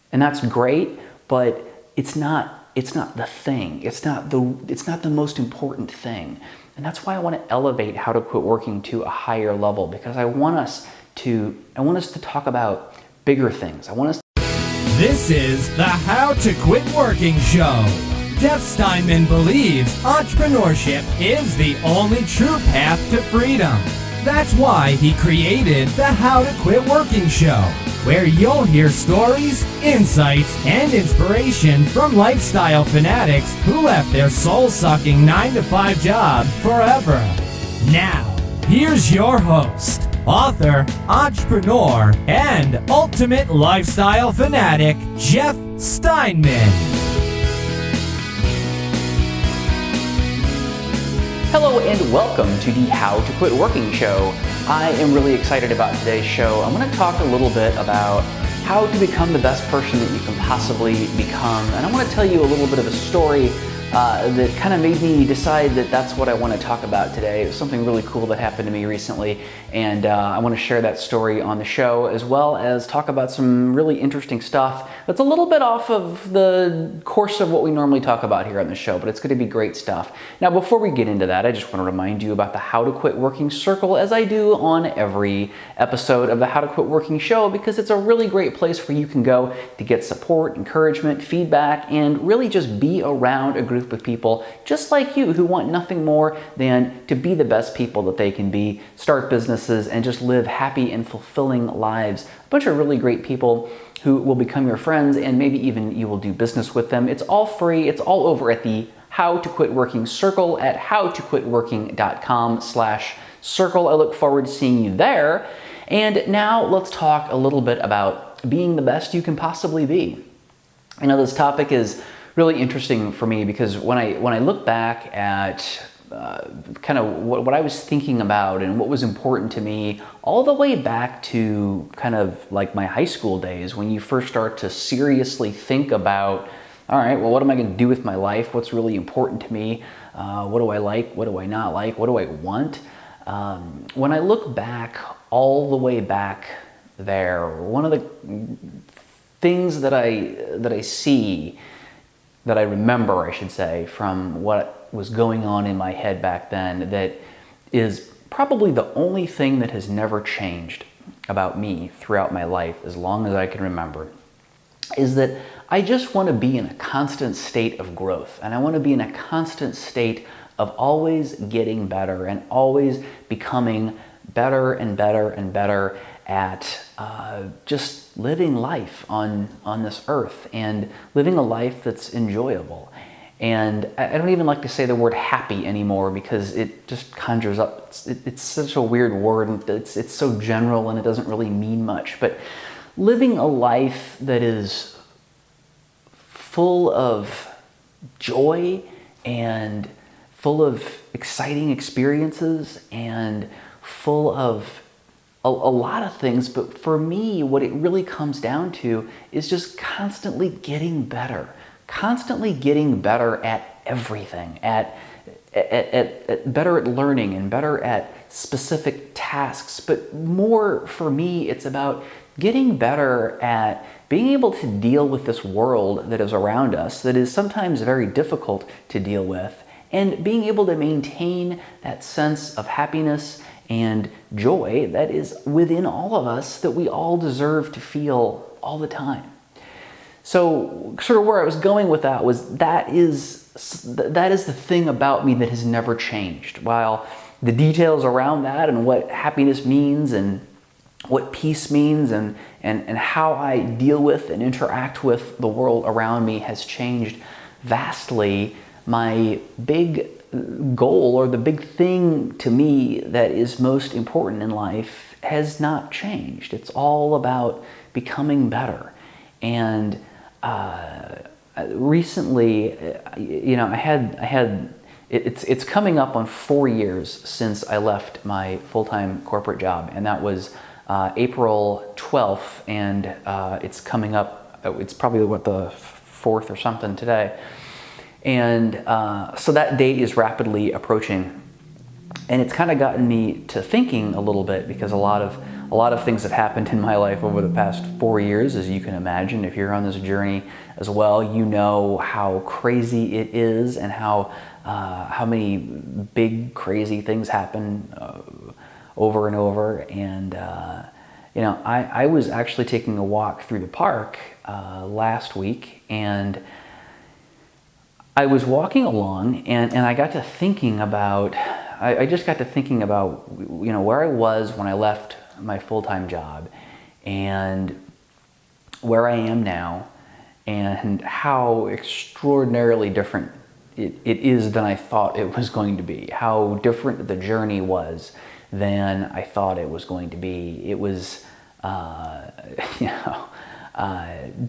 And that's great, but it's not the thing. It's not the most important thing. And that's why I want to elevate How to Quit Working to a higher level, because I want us to talk about bigger things. This is the How to Quit Working Show. Jeff Steinman believes entrepreneurship is the only true path to freedom. That's why he created the How to Quit Working Show, where you'll hear stories, insights, and inspiration from lifestyle fanatics who left their soul-sucking 9-to-5 job forever. Now, here's your host, author, entrepreneur, and ultimate lifestyle fanatic, Jeff Steinman. Hello and welcome to the How to Quit Working Show. I am really excited about today's show. I'm going to talk a little bit about how to become the best person that you can possibly become. And I want to tell you a little bit of a story that kind of made me decide that that's what I want to talk about today. It was something really cool that happened to me recently, and I want to share that story on the show, as well as talk about some really interesting stuff that's a little bit off of the course of what we normally talk about here on the show, but it's going to be great stuff. Now, before we get into that, I just want to remind you about the How to Quit Working Circle, as I do on every episode of the How to Quit Working Show, because it's a really great place where you can go to get support, encouragement, feedback, and really just be around a group of people just like you who want nothing more than to be the best people that they can be, start businesses, and just live happy and fulfilling lives. A bunch of really great people who will become your friends, and maybe even you will do business with them. It's all free. It's all over at the How to Quit Working Circle at howtoquitworking.com/circle. I look forward to seeing you there. And now let's talk a little bit about being the best you can possibly be. You know, this topic is really interesting for me because when I look back at kind of what I was thinking about and what was important to me all the way back to kind of like my high school days, when you first start to seriously think about, all right, well, what am I going to do with my life? What's really important to me? What do I like? What do I not like? What do I want? When I look back all the way back there, one of the things that I see, that I remember, I should say, from what was going on in my head back then, that is probably the only thing that has never changed about me throughout my life, as long as I can remember, is that I just want to be in a constant state of growth. And I want to be in a constant state of always getting better and always becoming better and better and better at just living life on this earth and living a life that's enjoyable. And I don't even like to say the word happy anymore because it just conjures up, it's such a weird word, and it's so general and it doesn't really mean much. But living a life that is full of joy and full of exciting experiences and full of a lot of things, but for me, what it really comes down to is just constantly getting better at everything, at better at learning and better at specific tasks. But more for me, it's about getting better at being able to deal with this world that is around us, that is sometimes very difficult to deal with, and being able to maintain that sense of happiness and joy that is within all of us, that we all deserve to feel all the time. So sort of where I was going with that was that is the thing about me that has never changed. While the details around that and what happiness means and what peace means and how I deal with and interact with the world around me has changed vastly, my big goal, or the big thing to me that is most important in life, has not changed. It's all about becoming better. And recently, it's coming up on 4 years since I left my full-time corporate job, and that was April 12th, and it's coming up, it's probably the 4th or something today. And so that date is rapidly approaching, and it's kind of gotten me to thinking a little bit, because a lot of a lot of things have happened in my life over the past 4 years, as you can imagine. If you're on this journey as well, you know how crazy it is and how many big, crazy things happen over and over. And, I was actually taking a walk through the park last week, and I was walking along, and I got to thinking about, I just got to thinking about, where I was when I left my full-time job and where I am now, and how extraordinarily different it is than I thought it was going to be, how different the journey was than I thought it was going to be. It was,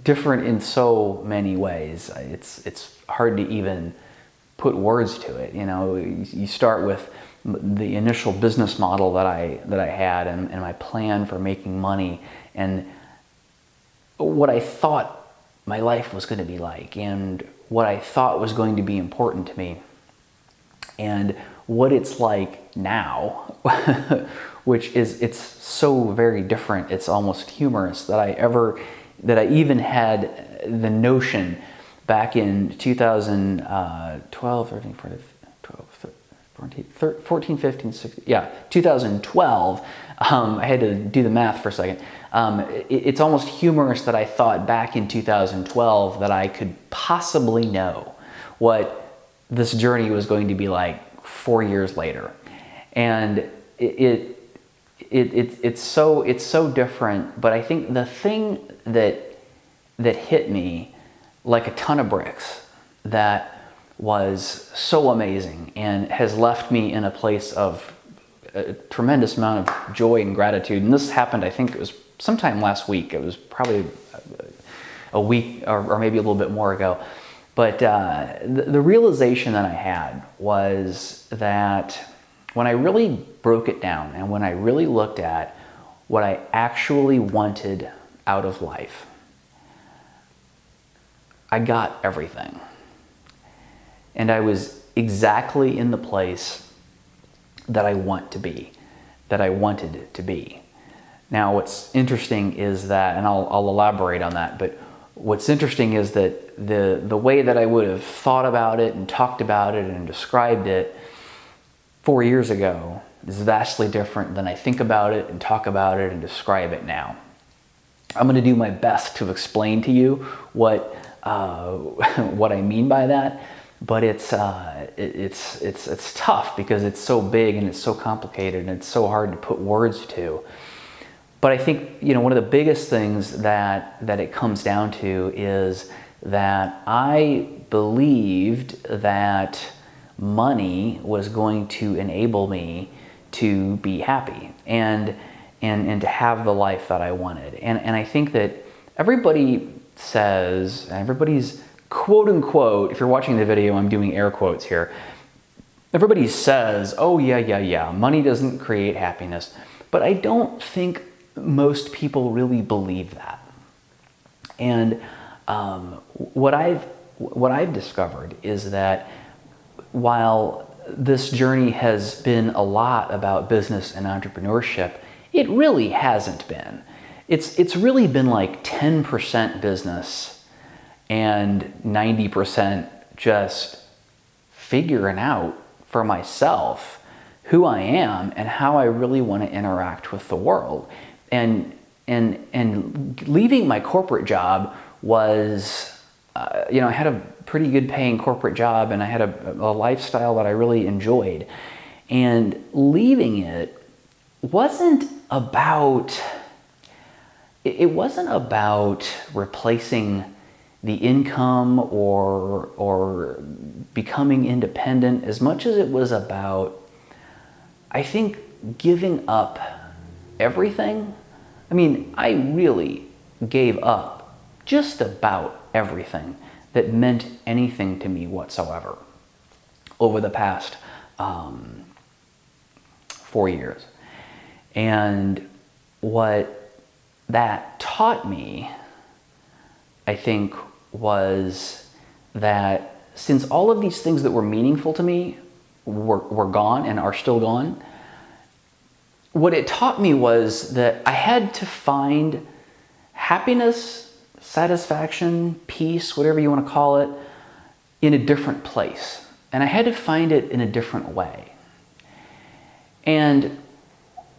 different in so many ways. It's hard to even put words to it. You start with the initial business model that I had and my plan for making money and what I thought my life was going to be like and what I thought was going to be important to me and what it's like now, which is, it's so very different. It's almost humorous that I even had the notion back in 2012, 13, 14, 15, 16, 2012. I had to do the math for a second. It's almost humorous that I thought back in 2012 that I could possibly know what this journey was going to be like 4 years later. And it's so different, but I think the thing that hit me like a ton of bricks that was so amazing and has left me in a place of a tremendous amount of joy and gratitude. And this happened, I think it was sometime last week. It was probably a week or maybe a little bit more ago. But the realization that I had was that when I really broke it down and when I really looked at what I actually wanted out of life, I got everything. And I was exactly in the place that I want to be, that I wanted to be. Now, what's interesting is that, and I'll elaborate on that, but what's interesting is that the way that I would have thought about it and talked about it and described it 4 years ago is vastly different than I think about it and talk about it and describe it now. I'm going to do my best to explain to you what I mean by that, but it's tough because it's so big and it's so complicated and it's so hard to put words to. But I think one of the biggest things that it comes down to is that I believed that money was going to enable me to be happy and to have the life that I wanted. And I think that everybody says, everybody's quote unquote, if you're watching the video, I'm doing air quotes here. Everybody says, oh yeah, money doesn't create happiness. But I don't think most people really believe that. And what I've discovered is that while this journey has been a lot about business and entrepreneurship, it really hasn't been. It's really been like 10% business and 90% just figuring out for myself who I am and how I really want to interact with the world. And leaving my corporate job was, I had a pretty good paying corporate job and I had a lifestyle that I really enjoyed. And leaving it wasn't about replacing the income or becoming independent as much as it was about, I think, giving up everything. I mean, I really gave up just about everything that meant anything to me whatsoever over the past 4 years. And what that taught me, I think, was that since all of these things that were meaningful to me were gone and are still gone, what it taught me was that I had to find happiness, satisfaction, peace, whatever you want to call it, in a different place. And I had to find it in a different way. And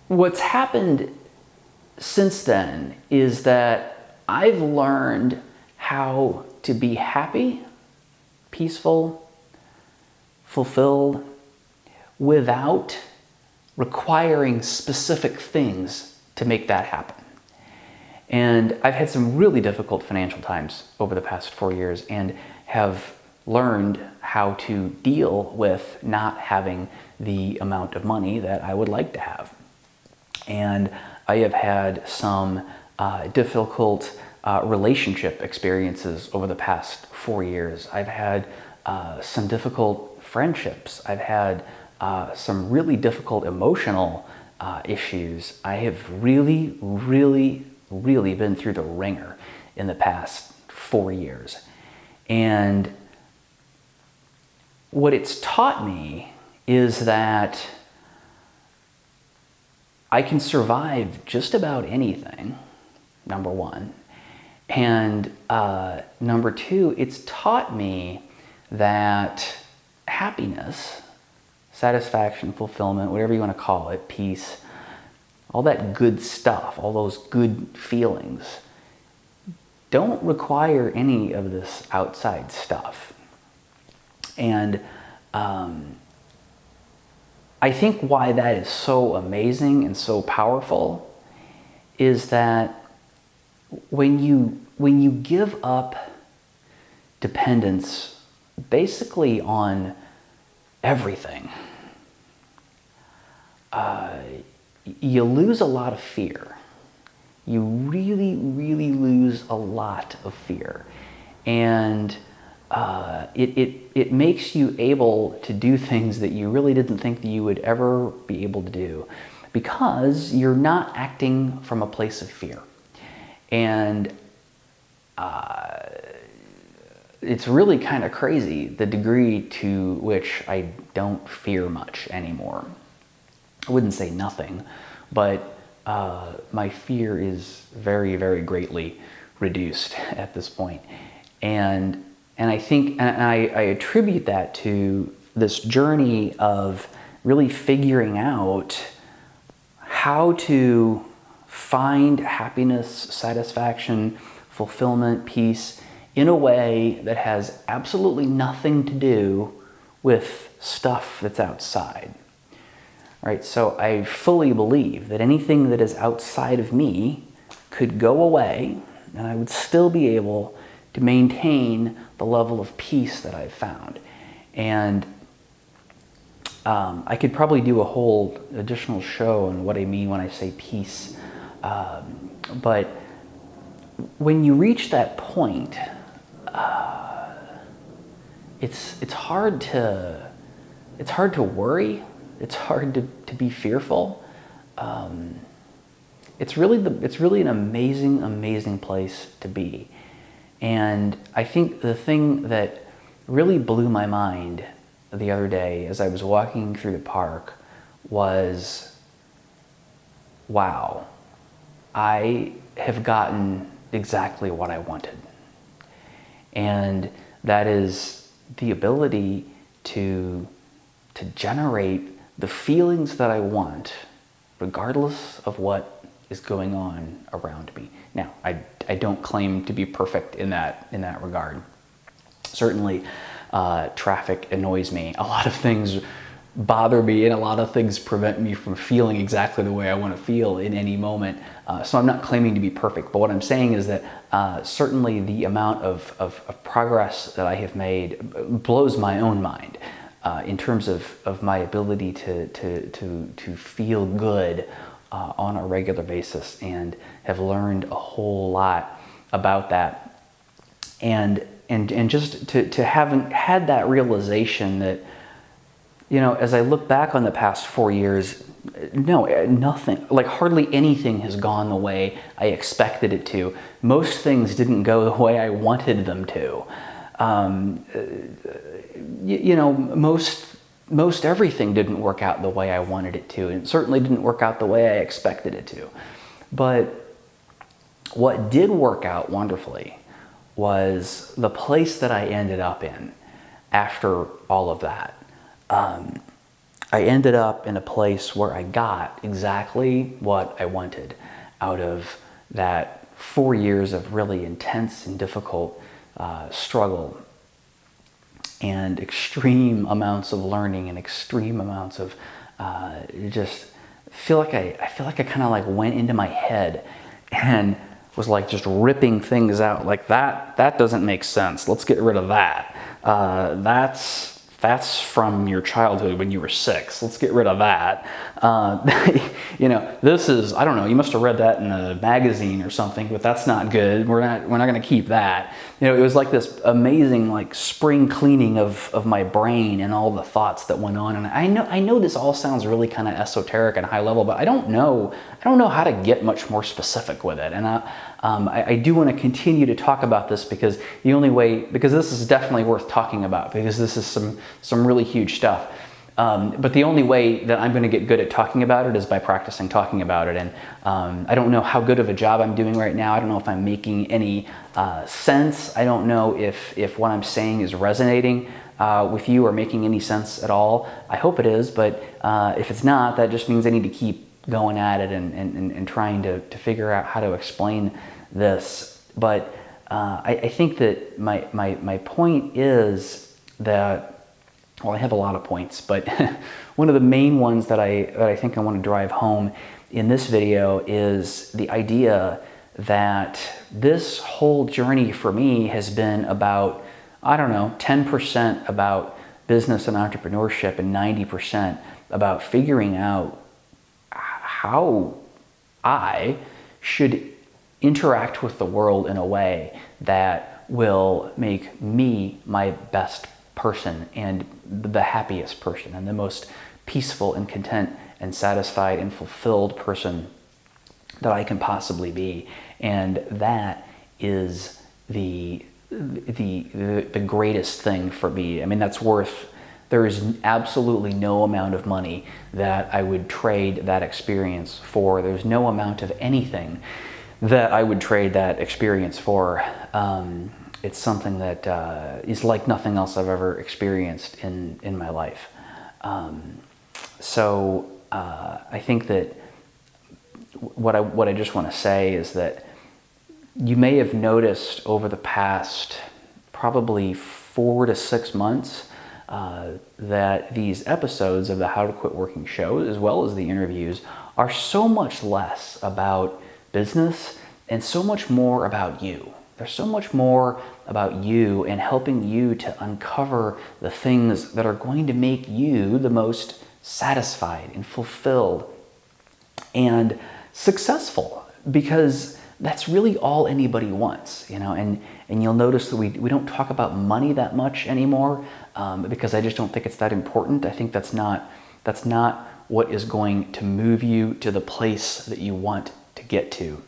what's happened since then is that I've learned how to be happy, peaceful, fulfilled, without requiring specific things to make that happen. And I've had some really difficult financial times over the past 4 years and have learned how to deal with not having the amount of money that I would like to have. And I have had some difficult relationship experiences over the past 4 years. I've had some difficult friendships. I've had some really difficult emotional issues. I have really been through the ringer in the past 4 years. And what it's taught me is that I can survive just about anything, number one. And number two, it's taught me that happiness, satisfaction, fulfillment, whatever you want to call it, peace, all that good stuff, all those good feelings, don't require any of this outside stuff. And I think why that is so amazing and so powerful is that when you give up dependence basically on everything, you lose a lot of fear. You really lose a lot of fear. And it makes you able to do things that you really didn't think that you would ever be able to do, because you're not acting from a place of fear. And it's really kind of crazy the degree to which I don't fear much anymore. I wouldn't say nothing, but my fear is very greatly reduced at this point. And I think, and I attribute that to this journey of really figuring out how to find happiness, satisfaction, fulfillment, peace in a way that has absolutely nothing to do with stuff that's outside. Right? So I fully believe that anything that is outside of me could go away and I would still be able to maintain the level of peace that I've found. And I could probably do a whole additional show on what I mean when I say peace. But when you reach that point, it's hard to worry. It's hard to be fearful. It's really an amazing place to be. And I think the thing that really blew my mind the other day as I was walking through the park was, wow, I have gotten exactly what I wanted. And that is the ability to generate the feelings that I want, regardless of what is going on around me. Now, I don't claim to be perfect in that regard. Certainly, traffic annoys me. A lot of things bother me, and a lot of things prevent me from feeling exactly the way I want to feel in any moment. So I'm not claiming to be perfect, but what I'm saying is that certainly the amount of progress that I have made blows my own mind in terms of my ability to feel good on a regular basis, and have learned a whole lot about that. And just to having had that realization that, you know, as I look back on the past 4 years, nothing, like hardly anything has gone the way I expected it to. Most things didn't go the way I wanted them to. most everything didn't work out the way I wanted it to, and it certainly didn't work out the way I expected it to. But what did work out wonderfully was the place that I ended up in after all of that. I ended up in a place where I got exactly what I wanted out of that 4 years of really intense and difficult struggle and extreme amounts of learning and extreme amounts of just I feel like I kind of like went into my head and was like just ripping things out like that doesn't make sense. Let's get rid of that. That's from your childhood when you were 6. Let's get rid of that. This is, I don't know, you must have read that in a magazine or something, but that's not good. We're not going to keep that. It was like this amazing like spring cleaning of my brain and all the thoughts that went on. And I know this all sounds really kind of esoteric and high level, but I don't know how to get much more specific with it. And I do want to continue to talk about this because because this is definitely worth talking about, because this is some really huge stuff. But the only way that I'm going to get good at talking about it is by practicing talking about it. And I don't know how good of a job I'm doing right now. I don't know if I'm making any sense. I don't know if what I'm saying is resonating with you or making any sense at all. I hope it is, but if it's not, that just means I need to keep going at it and trying to figure out how to explain this. But I think that my point is that, well, I have a lot of points, but one of the main ones that I think I want to drive home in this video is the idea that this whole journey for me has been about, 10% about business and entrepreneurship and 90% about figuring out how I should interact with the world in a way that will make me my best person and the happiest person and the most peaceful and content and satisfied and fulfilled person that I can possibly be. And that is the greatest thing for me. I mean, there is absolutely no amount of money that I would trade that experience for. There's no amount of anything that I would trade that experience for. It's something that is like nothing else I've ever experienced in my life. So I think that what I just want to say is that you may have noticed over the past probably 4 to 6 months that these episodes of the How to Quit Working show, as well as the interviews, are so much less about business and so much more about you. They're so much more about you and helping you to uncover the things that are going to make you the most satisfied and fulfilled and successful, because that's really all anybody wants, and you'll notice that we don't talk about money that much anymore, because I just don't think it's that important. I think that's not what is going to move you to the place that you want to get to.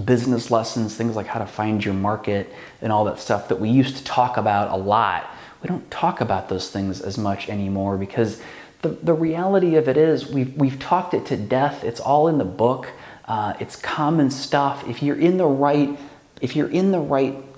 Business lessons, things like how to find your market and all that stuff that we used to talk about a lot, we don't talk about those things as much anymore, because the reality of it is we've talked it to death. It's all in the book. It's common stuff. If you're in the right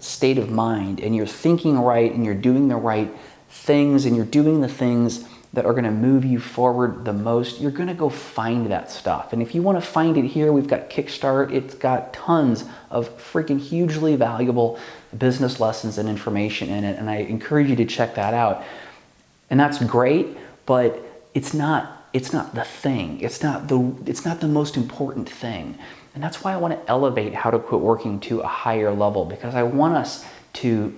state of mind and you're thinking right and you're doing the right things and you're doing the things that are going to move you forward the most, you're going to go find that stuff. And if you want to find it here, we've got Kickstart. It's got tons of freaking hugely valuable business lessons and information in it, and I encourage you to check that out. And that's great, but it's not the thing. It's not the most important thing. And that's why I want to elevate How to Quit Working to a higher level, because I want us to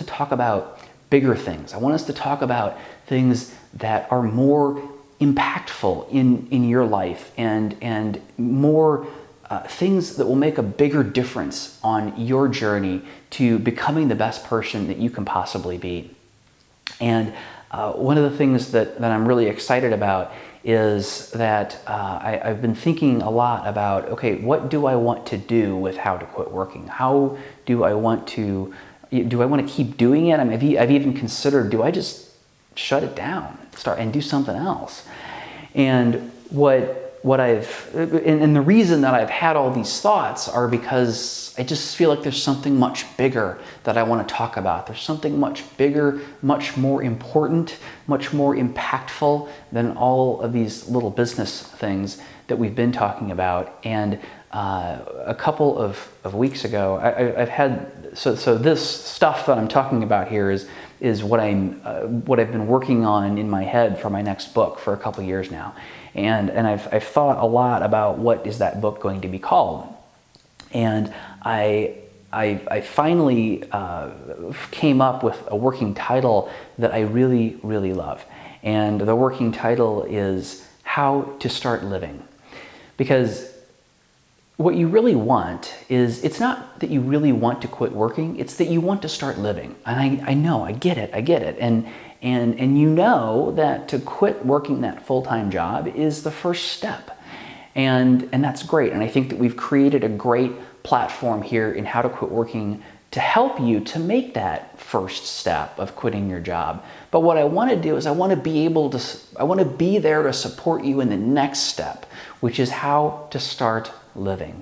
talk about bigger things. I want us to talk about things that are more impactful in your life and more things that will make a bigger difference on your journey to becoming the best person that you can possibly be. And one of the things that I'm really excited about is that I've been thinking a lot about, okay, what do I want to do with How to Quit Working? How do I want to keep doing it? I mean, I've even considered, do I just shut it down, start and do something else. And and the reason that I've had all these thoughts are because I just feel like there's something much bigger that I want to talk about. There's something much bigger, much more important, much more impactful than all of these little business things that we've been talking about. And a couple of weeks ago, I've had, so this stuff that I'm talking about here is what I've been working on in my head for my next book for a couple years now. And I've thought a lot about what is that book going to be called. And I finally came up with a working title that I really, really love. And the working title is How to Start Living. Because what you really want is, it's not that you really want to quit working, it's that you want to start living. And I know, I get it. And you know that to quit working that full-time job is the first step. And that's great. And I think that we've created a great platform here in How to Quit Working to help you to make that first step of quitting your job. But what I want to do is I want to be there to support you in the next step, which is how to start living.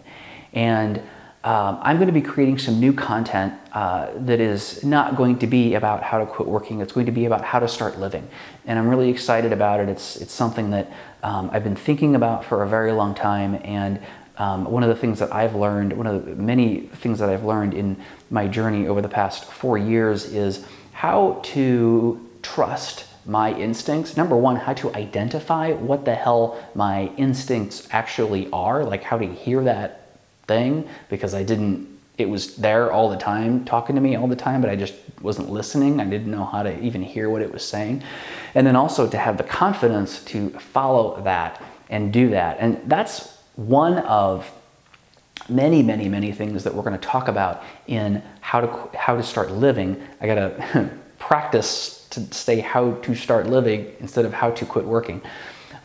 And I'm going to be creating some new content that is not going to be about how to quit working. It's going to be about how to start living. And I'm really excited about it. It's something that I've been thinking about for a very long time. And one of the things that I've learned, one of the many things that I've learned in my journey over the past 4 years is how to trust my instincts. Number one, how to identify what the hell my instincts actually are, like how to hear that thing, because it was there all the time, talking to me all the time, but I just wasn't listening. I didn't know how to even hear what it was saying. And then also to have the confidence to follow that and do that. And that's one of many, many, many things that we're going to talk about in how to start living. I got to practice to say how to start living instead of how to quit working.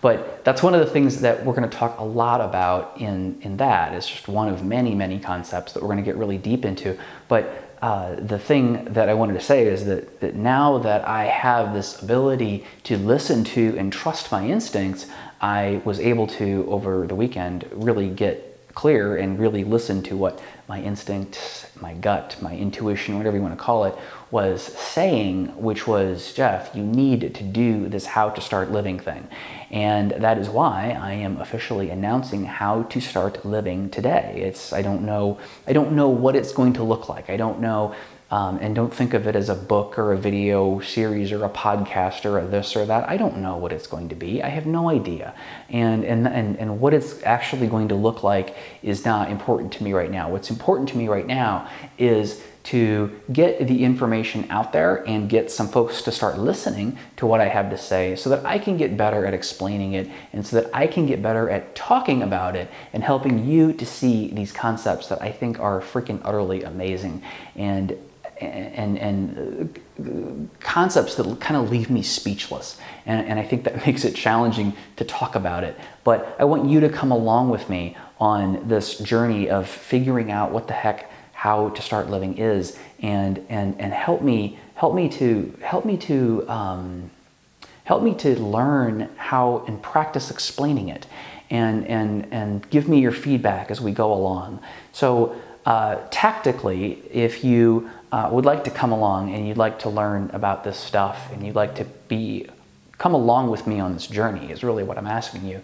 But that's one of the things that we're going to talk a lot about in that. It's just one of many, many concepts that we're going to get really deep into. But the thing that I wanted to say is that now that I have this ability to listen to and trust my instincts, I was able to, over the weekend, really get clear and really listen to what my instinct, my gut, my intuition, whatever you want to call it, was saying, which was, Jeff, you need to do this how to start living thing. And that is why I am officially announcing how to start living today. I don't know what it's going to look like. I don't know, and don't think of it as a book or a video series or a podcast or a this or that. I don't know what it's going to be. I have no idea. And what it's actually going to look like is not important to me right now. What's important to me right now is to get the information out there and get some folks to start listening to what I have to say so that I can get better at explaining it and so that I can get better at talking about it and helping you to see these concepts that I think are freaking utterly amazing and concepts that kind of leave me speechless. And I think that makes it challenging to talk about it. But I want you to come along with me on this journey of figuring out what the heck how to start living is, and help me to learn how and practice explaining it, and give me your feedback as we go along. So tactically, if you would like to come along and you'd like to learn about this stuff and you'd like to come along with me on this journey is really what I'm asking you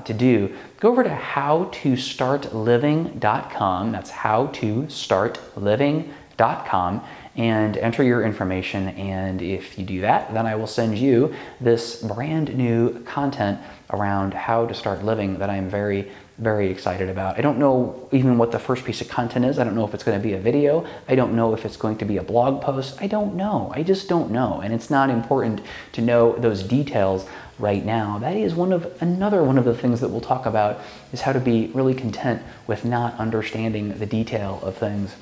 to do. Go over to howtostartliving.com. That's howtostartliving.com and enter your information. And if you do that, then I will send you this brand new content around how to start living that I'm very, very excited about. I don't know even what the first piece of content is. I don't know if it's going to be a video. I don't know if it's going to be a blog post. I don't know. I just don't know. And it's not important to know those details right now. That is another one of the things that we'll talk about is how to be really content with not understanding the detail of things,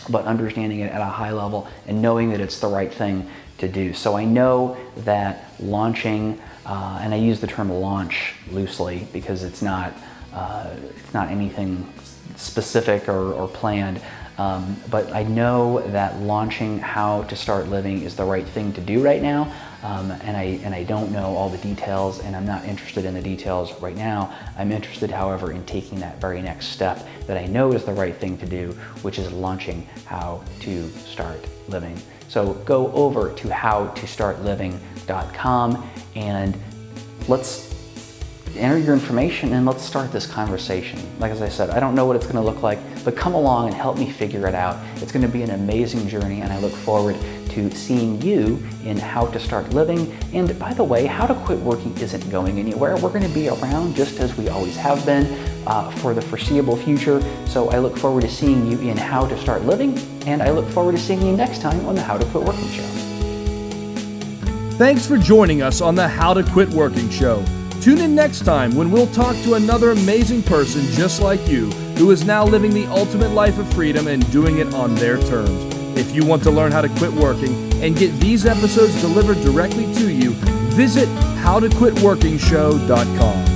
but understanding it at a high level and knowing that it's the right thing to do. So I know that launching, and I use the term launch loosely because it's not anything specific or planned. But I know that launching How to Start Living is the right thing to do right now. And I don't know all the details, and I'm not interested in the details right now. I'm interested, however, in taking that very next step that I know is the right thing to do, which is launching How to Start Living. So go over to howtostartliving.com and let's enter your information and let's start this conversation. Like as I said, I don't know what it's going to look like, but come along and help me figure it out. It's going to be an amazing journey, and I look forward to seeing you in How to Start Living. And by the way, How to Quit Working isn't going anywhere. We're going to be around just as we always have been for the foreseeable future. So I look forward to seeing you in How to Start Living, and I look forward to seeing you next time on the How to Quit Working Show. Thanks for joining us on the How to Quit Working Show. Tune in next time when we'll talk to another amazing person just like you who is now living the ultimate life of freedom and doing it on their terms. If you want to learn how to quit working and get these episodes delivered directly to you, visit howtoquitworkingshow.com.